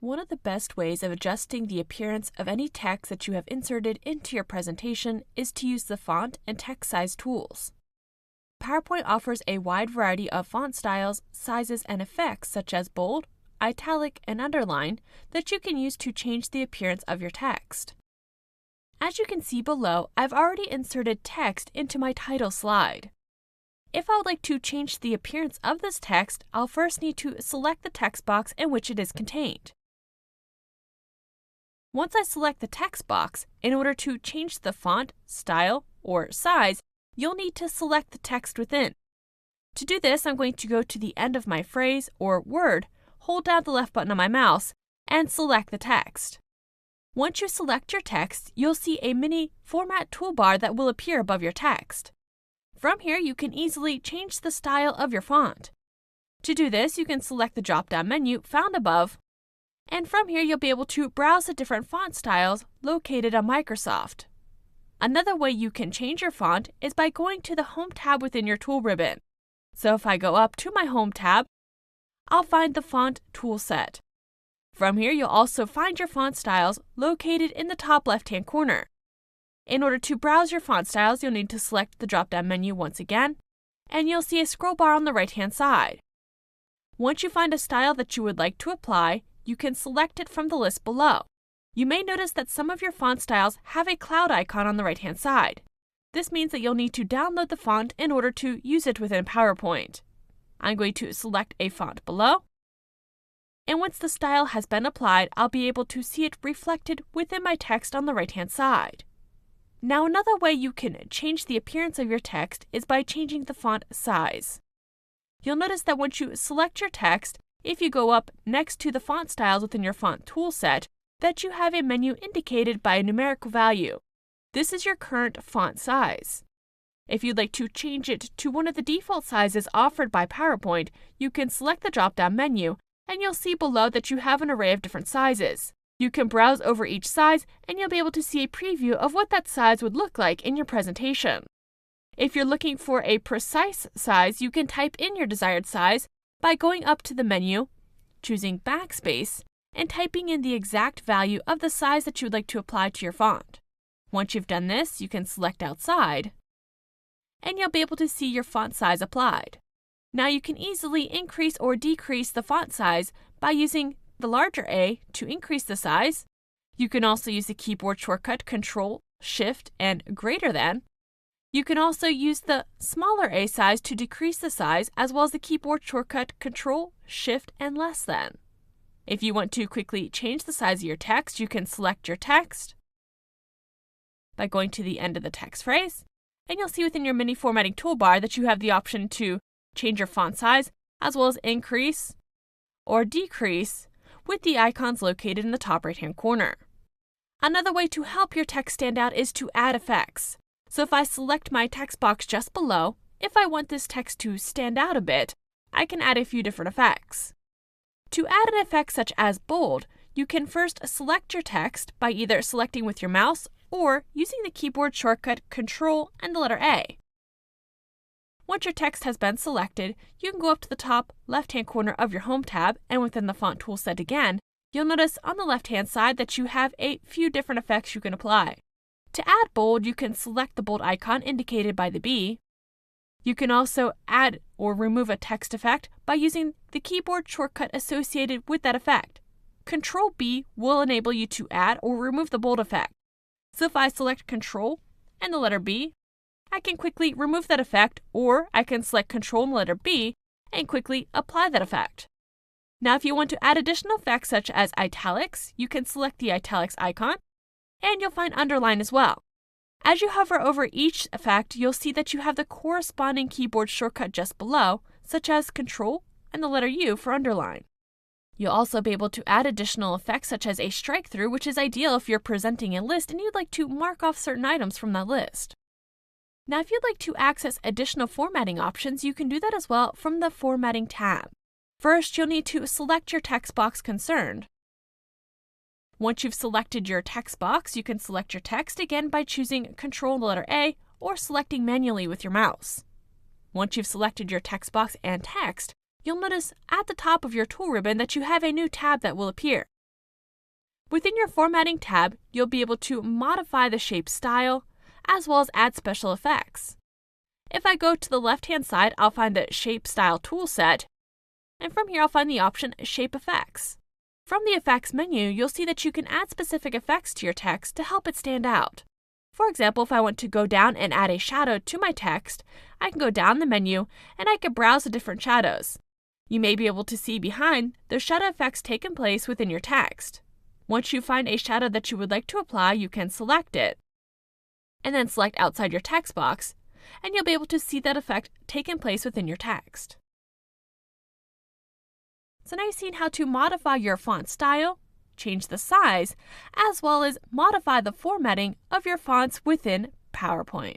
One of the best ways of adjusting the appearance of any text that you have inserted into your presentation is to use the font and text size tools. PowerPoint offers a wide variety of font styles, sizes, and effects such as bold, italic, and underline that you can use to change the appearance of your text. As you can see below, I've already inserted text into my title slide. If I would like to change the appearance of this text, I'll first need to select the text box in which it is contained. Once I select the text box, in order to change the font, style, or size, you'll need to select the text within. To do this, I'm going to go to the end of my phrase or word, hold down the left button on my mouse, and select the text. Once you select your text, you'll see a mini format toolbar that will appear above your text. From here, you can easily change the style of your font. To do this, you can select the drop-down menu found above, and from here you'll be able to browse the different font styles located on Microsoft. Another way you can change your font is by going to the Home tab within your tool ribbon. So if I go up to my Home tab, I'll find the Font tool set. From here you'll also find your font styles located in the top left-hand corner. In order to browse your font styles, you'll need to select the drop-down menu once again, and you'll see a scroll bar on the right-hand side. Once you find a style that you would like to apply, you can select it from the list below. You may notice that some of your font styles have a cloud icon on the right-hand side. This means that you'll need to download the font in order to use it within PowerPoint. I'm going to select a font below, and once the style has been applied, I'll be able to see it reflected within my text on the right-hand side. Now, another way you can change the appearance of your text is by changing the font size. You'll notice that once you select your text, if you go up next to the font styles within your font tool set, that you have a menu indicated by a numerical value. This is your current font size. If you'd like to change it to one of the default sizes offered by PowerPoint, you can select the drop-down menu, and you'll see below that you have an array of different sizes. You can browse over each size, and you'll be able to see a preview of what that size would look like in your presentation. If you're looking for a precise size, you can type in your desired size by going up to the menu, choosing Backspace, and typing in the exact value of the size that you would like to apply to your font. Once you've done this, you can select Outside, and you'll be able to see your font size applied. Now you can easily increase or decrease the font size by using the larger A to increase the size. You can also use the keyboard shortcut Control, Shift, and greater than. You can also use the smaller A size to decrease the size, as well as the keyboard shortcut Control, Shift, and less than. If you want to quickly change the size of your text, you can select your text by going to the end of the text phrase, and you'll see within your mini formatting toolbar that you have the option to change your font size, as well as increase or decrease with the icons located in the top right-hand corner. Another way to help your text stand out is to add effects. So if I select my text box just below, if I want this text to stand out a bit, I can add a few different effects. To add an effect such as bold, you can first select your text by either selecting with your mouse or using the keyboard shortcut Control and the letter A. Once your text has been selected, you can go up to the top left-hand corner of your Home tab, and within the Font tool set again, you'll notice on the left-hand side that you have a few different effects you can apply. To add bold, you can select the bold icon indicated by the B. You can also add or remove a text effect by using the keyboard shortcut associated with that effect. Control B will enable you to add or remove the bold effect. So if I select Control and the letter B, I can quickly remove that effect, or I can select Control and the letter B and quickly apply that effect. Now if you want to add additional effects such as italics, you can select the italics icon, and you'll find underline as well. As you hover over each effect, you'll see that you have the corresponding keyboard shortcut just below, such as Control and the letter U for underline. You'll also be able to add additional effects such as a strike through, which is ideal if you're presenting a list and you'd like to mark off certain items from that list. Now if you'd like to access additional formatting options, you can do that as well from the Formatting tab. First, you'll need to select your text box concerned. Once you've selected your text box, you can select your text again by choosing Control and the letter A or selecting manually with your mouse. Once you've selected your text box and text, you'll notice at the top of your tool ribbon that you have a new tab that will appear. Within your Formatting tab, you'll be able to modify the shape style, as well as add special effects. If I go to the left-hand side, I'll find the Shape Style toolset, and from here I'll find the option Shape Effects. From the Effects menu, you'll see that you can add specific effects to your text to help it stand out. For example, if I want to go down and add a shadow to my text, I can go down the menu and I can browse the different shadows. You may be able to see behind the shadow effects taking place within your text. Once you find a shadow that you would like to apply, you can select it, and then select outside your text box, and you'll be able to see that effect taking place within your text. So now you've seen how to modify your font style, change the size, as well as modify the formatting of your fonts within PowerPoint.